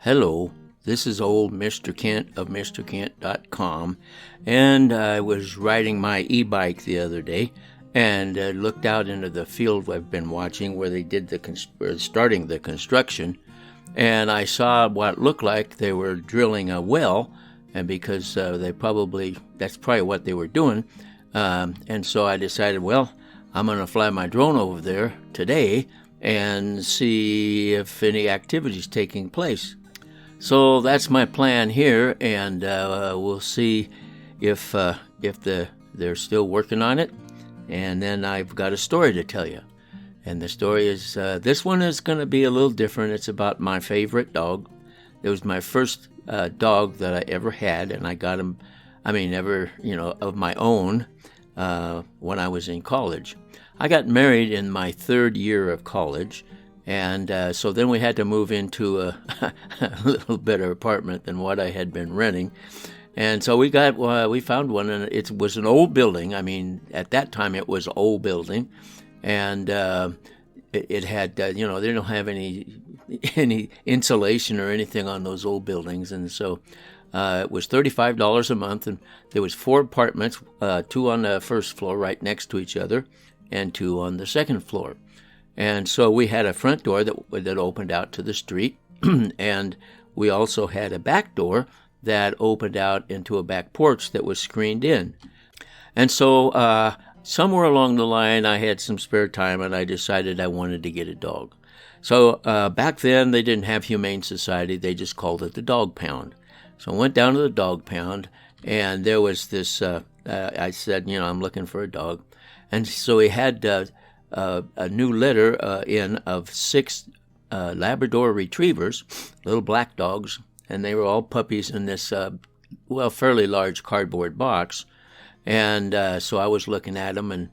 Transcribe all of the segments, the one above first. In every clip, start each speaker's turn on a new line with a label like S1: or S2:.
S1: Hello, this is old Mr. Kent of MrKent.com, and I was riding my e-bike the other day and looked out into the field I've been watching where they did starting the construction, and I saw what looked like they were drilling a well, and because that's probably what they were doing, and so I decided, well, I'm going to fly my drone over there today and see if any activity is taking place. So that's my plan here, and we'll see if they're still working on it. And then I've got a story to tell you. And the story is, this one is going to be a little different. It's about my favorite dog. It was my first dog that I ever had, and I got him, of my own when I was in college. I got married in my third year of college, and so then we had to move into a little better apartment than what I had been renting. And so we found one, and it was an old building. I mean, at that time it was an old building, and it had, they don't have any insulation or anything on those old buildings, and so it was $35 a month, and there was 4 apartments, 2 on the first floor right next to each other, and 2 on the second floor. And so we had a front door that opened out to the street, and we also had a back door that opened out into a back porch that was screened in. And so somewhere along the line, I had some spare time, and I decided I wanted to get a dog. So back then, they didn't have Humane Society. They just called it the dog pound. So I went down to the dog pound, and there was this, I said, I'm looking for a dog. And so he had a new litter in of 6 Labrador retrievers, little black dogs, and they were all puppies in this, fairly large cardboard box. And so I was looking at them, and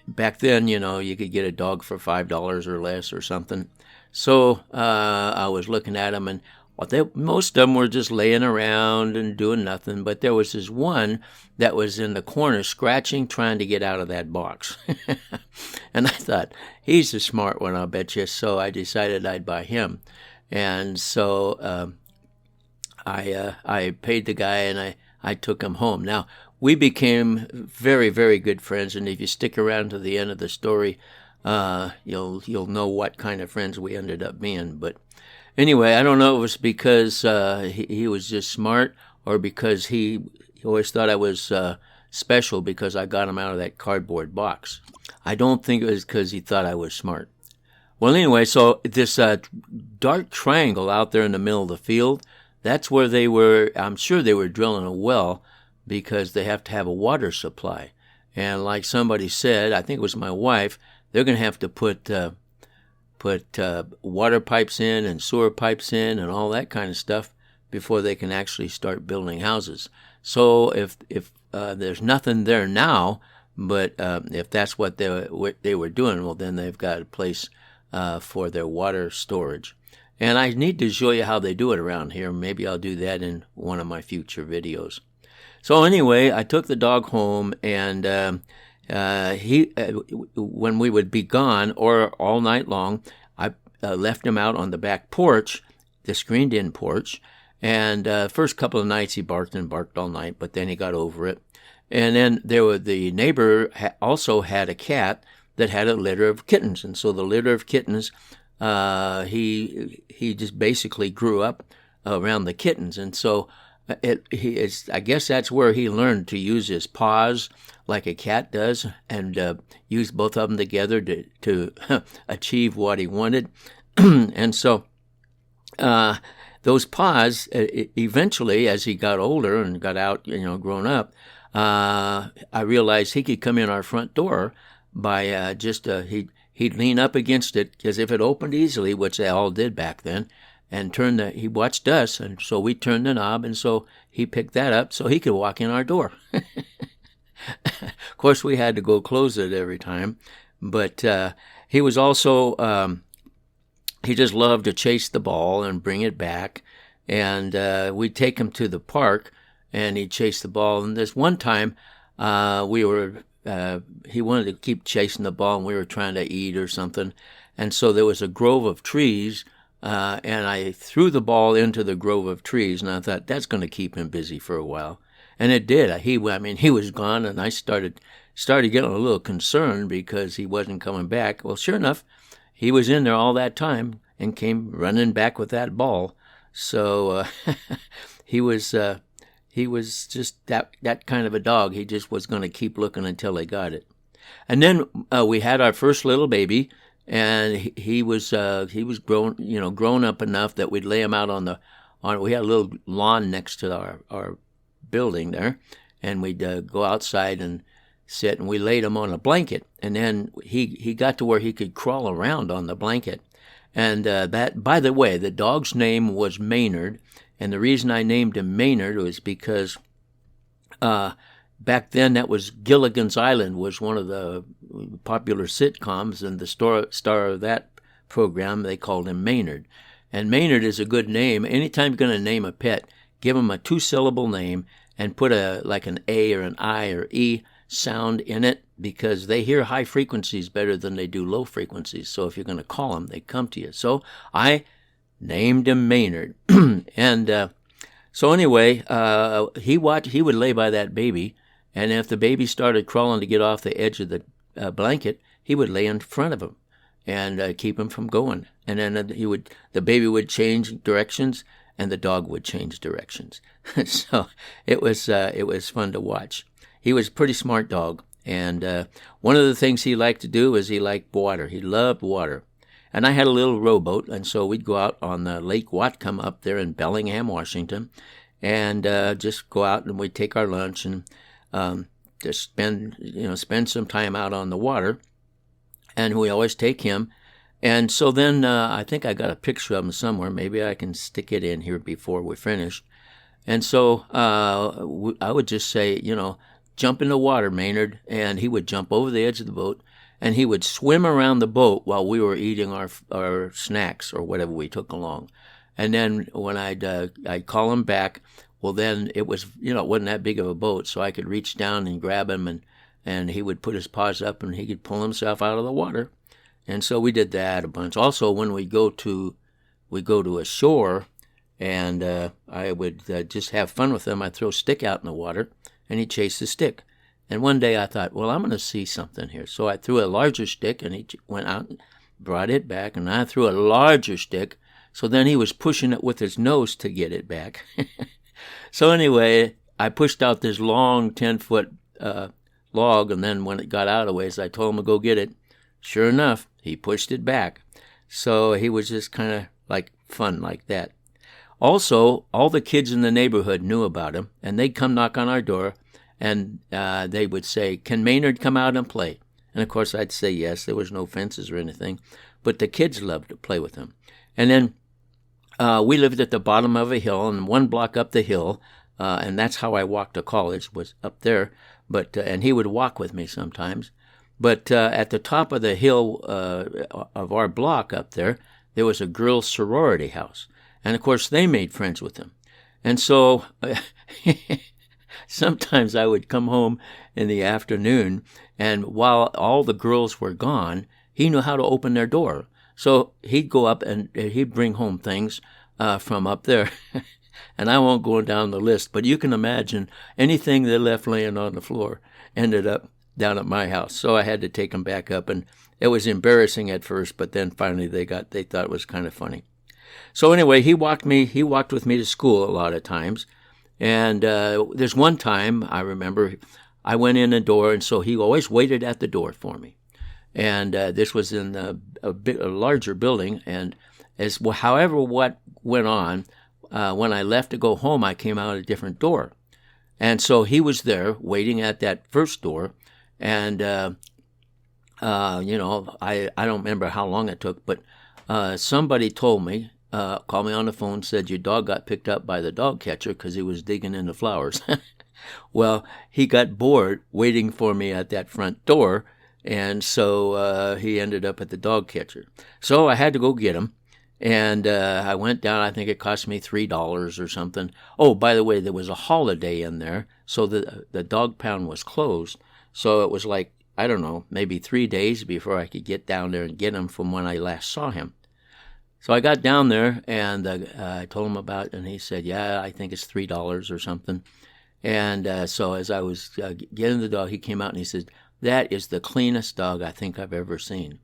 S1: back then, you could get a dog for $5 or less or something. So I was looking at them, and most of them were just laying around and doing nothing, but there was this one that was in the corner scratching, trying to get out of that box. And I thought, he's a smart one, I'll bet you. So I decided I'd buy him. And so I paid the guy, and I took him home. Now, we became very, very good friends, and if you stick around to the end of the story, you'll know what kind of friends we ended up being. But anyway, I don't know if it was because he was just smart, or because he always thought I was special because I got him out of that cardboard box. I don't think it was because he thought I was smart. Well, anyway, so this dark triangle out there in the middle of the field, that's where they were. I'm sure they were drilling a well because they have to have a water supply. And like somebody said, I think it was my wife, they're going to have to put water pipes in and sewer pipes in and all that kind of stuff before they can actually start building houses. So if there's nothing there now, but if that's what they were doing, well, then they've got a place for their water storage. And I need to show you how they do it around here. Maybe I'll do that in one of my future videos. So anyway, I took the dog home, and when we would be gone or all night long, I left him out on the back porch, the screened-in porch, and first couple of nights he barked and barked all night, but then he got over it. And then the neighbor also had a cat that had a litter of kittens, and so the litter of kittens, he just basically grew up around the kittens, and so I guess that's where he learned to use his paws like a cat does, and use both of them together to achieve what he wanted. And so those paws, eventually, as he got older and got out, grown up, I realized he could come in our front door by he'd lean up against it, because if it opened easily, which they all did back then, and he watched us, and so we turned the knob, and so he picked that up so he could walk in our door. Of course, we had to go close it every time, but he was also, he just loved to chase the ball and bring it back, and we'd take him to the park, and he'd chase the ball. And this one time, he wanted to keep chasing the ball, and we were trying to eat or something, and so there was a grove of trees and I threw the ball into the grove of trees, and I thought that's going to keep him busy for a while, and it did. He was gone, and I started getting a little concerned because he wasn't coming back. Well, sure enough, he was in there all that time and came running back with that ball. So he was just that kind of a dog. He just was going to keep looking until they got it. And then we had our first little baby, and he was grown up enough that we'd lay him out we had a little lawn next to our building there, and we'd go outside and sit, and we laid him on a blanket, and then he got to where he could crawl around on the blanket. And that, by the way, the dog's name was Maynard, and the reason I named him Maynard was because back then that was Gilligan's Island was one of the popular sitcoms, and the star of that program, they called him Maynard. And Maynard is a good name. Anytime you're going to name a pet, give him a 2-syllable name and put like an A or an I or E sound in it, because they hear high frequencies better than they do low frequencies. So if you're going to call them, they come to you. So I named him Maynard. And so anyway, he would lay by that baby, and if the baby started crawling to get off the edge of the blanket, he would lay in front of him and keep him from going. And then the baby would change directions, and the dog would change directions. So it was fun to watch. He was a pretty smart dog, and one of the things he liked to do was he liked water. He loved water. And I had a little rowboat, and so we'd go out on Lake Whatcom up there in Bellingham, Washington, and just go out, and we'd take our lunch and just spend some time out on the water. And we always take him. And so then I think I got a picture of him somewhere. Maybe I can stick it in here before we finish. And so I would just say, jump in the water, Maynard, and he would jump over the edge of the boat, and he would swim around the boat while we were eating our snacks or whatever we took along. And then when I'd call him back, well, then it was, it wasn't that big of a boat, so I could reach down and grab him, and he would put his paws up, and he could pull himself out of the water. And so we did that a bunch. Also, when we go to a shore, and I would just have fun with him, I'd throw a stick out in the water, and he'd chase the stick. And one day I thought, well, I'm going to see something here. So I threw a larger stick, and he went out and brought it back, and I threw a larger stick. So then he was pushing it with his nose to get it back. So anyway, I pushed out this long 10-foot log, and then when it got out of the ways, I told him to go get it. Sure enough, he pushed it back. So he was just kind of like fun like that. Also, all the kids in the neighborhood knew about him, and they'd come knock on our door, and they would say, "Can Maynard come out and play?" And of course, I'd say yes. There was no fences or anything, but the kids loved to play with him. And then we lived at the bottom of a hill, and 1 block up the hill, and that's how I walked to college, was up there. But and he would walk with me sometimes. But at the top of the hill of our block up there was a girls' sorority house. And, of course, they made friends with him. And so sometimes I would come home in the afternoon, and while all the girls were gone, he knew how to open their door. So he'd go up and he'd bring home things from up there. And I won't go down the list, but you can imagine anything they left laying on the floor ended up down at my house. So I had to take them back up, and it was embarrassing at first, but then finally they thought it was kind of funny. So anyway, he walked with me to school a lot of times. And there's one time I remember I went in the door, and so he always waited at the door for me. And this was in a larger building, and however what went on, when I left to go home, I came out a different door. And so he was there waiting at that first door, and I don't remember how long it took, but somebody told me, called me on the phone, said your dog got picked up by the dog catcher because he was digging in the flowers. Well, he got bored waiting for me at that front door, and so he ended up at the dog catcher. So I had to go get him, and I went down. I think it cost me $3 or something. Oh, by the way, there was a holiday in there, so the dog pound was closed. So it was like, I don't know, maybe 3 days before I could get down there and get him from when I last saw him. So I got down there, and I told him about it, and he said, yeah, I think it's $3 or something. And so as I was getting the dog, he came out and he said, that is the cleanest dog I think I've ever seen.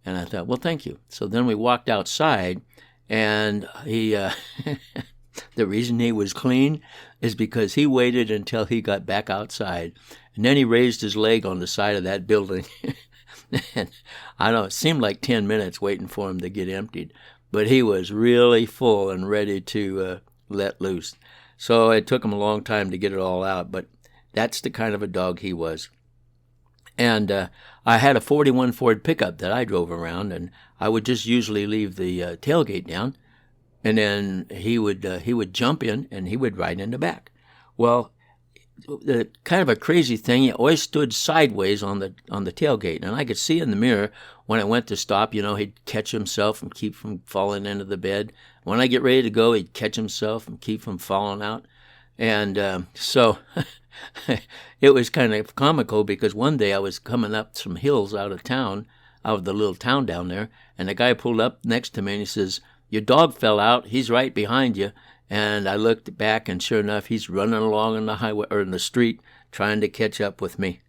S1: And I thought, well, thank you. So then we walked outside, and he, the reason he was clean is because he waited until he got back outside, and then he raised his leg on the side of that building. And I don't know, it seemed like 10 minutes waiting for him to get emptied, but he was really full and ready to let loose. So it took him a long time to get it all out, but that's the kind of a dog he was. And I had a 41 Ford pickup that I drove around, and I would just usually leave the tailgate down, and then he would jump in and he would ride in the back. Well, the kind of a crazy thing, he always stood sideways on the tailgate, and I could see in the mirror when I went to stop, he'd catch himself and keep from falling into the bed. When I get ready to go, he'd catch himself and keep from falling out. And so it was kind of comical, because one day I was coming up some hills out of the little town down there, and the guy pulled up next to me and he says, your dog fell out, he's right behind you. And I looked back, and sure enough, he's running along on the highway or in the street trying to catch up with me.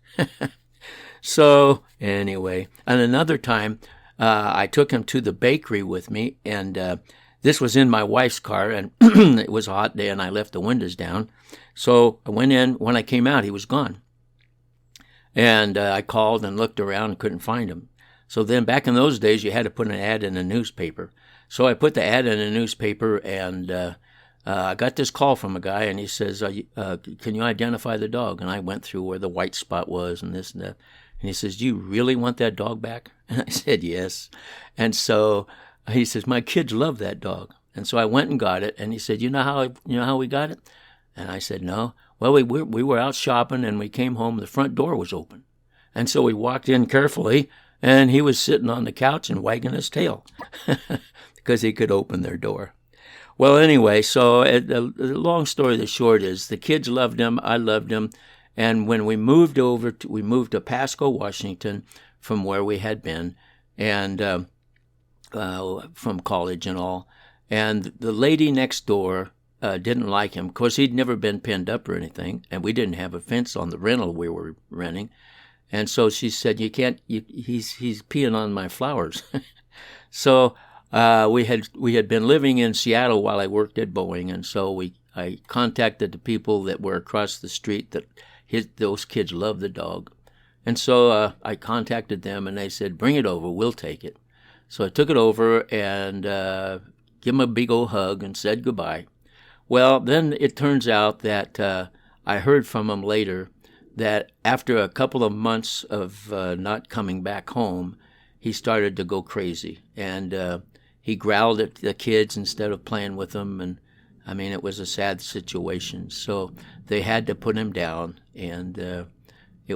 S1: So anyway, and another time I took him to the bakery with me, and this was in my wife's car, and it was a hot day, and I left the windows down. So I went in. When I came out, he was gone. And I called and looked around and couldn't find him. So then back in those days, you had to put an ad in a newspaper. So I put the ad in a newspaper, and I got this call from a guy, and he says, can you identify the dog? And I went through where the white spot was and this and that. And he says, do you really want that dog back? And I said, yes. And so he says, my kids love that dog. And so I went and got it. And he said, you know how we got it? And I said, no. Well, we were out shopping, and we came home. The front door was open. And so we walked in carefully, and he was sitting on the couch and wagging his tail because he could open their door. Well, anyway, so the long story, the short is the kids loved him. I loved him. And when we moved to Pasco, Washington, from where we had been, and from college and all. And the lady next door didn't like him. Of course, he'd never been pinned up or anything, and we didn't have a fence on the rental we were renting. And so she said, he's peeing on my flowers. So we had been living in Seattle while I worked at Boeing, and so I contacted the people that were across the street that those kids loved the dog. And so I contacted them, and they said, bring it over, we'll take it. So I took it over and gave him a big old hug and said goodbye. Well, then it turns out that I heard from him later that after a couple of months of not coming back home, he started to go crazy, and he growled at the kids instead of playing with them, and I mean, it was a sad situation. So they had to put him down, and that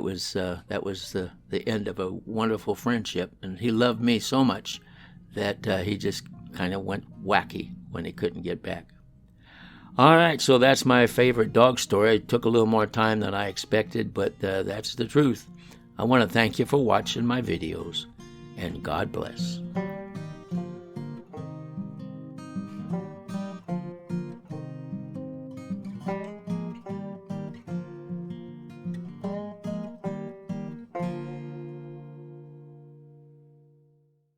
S1: was the end of a wonderful friendship. And he loved me so much that he just kind of went wacky when he couldn't get back. All right, so that's my favorite dog story. It took a little more time than I expected, but that's the truth. I want to thank you for watching my videos, and God bless.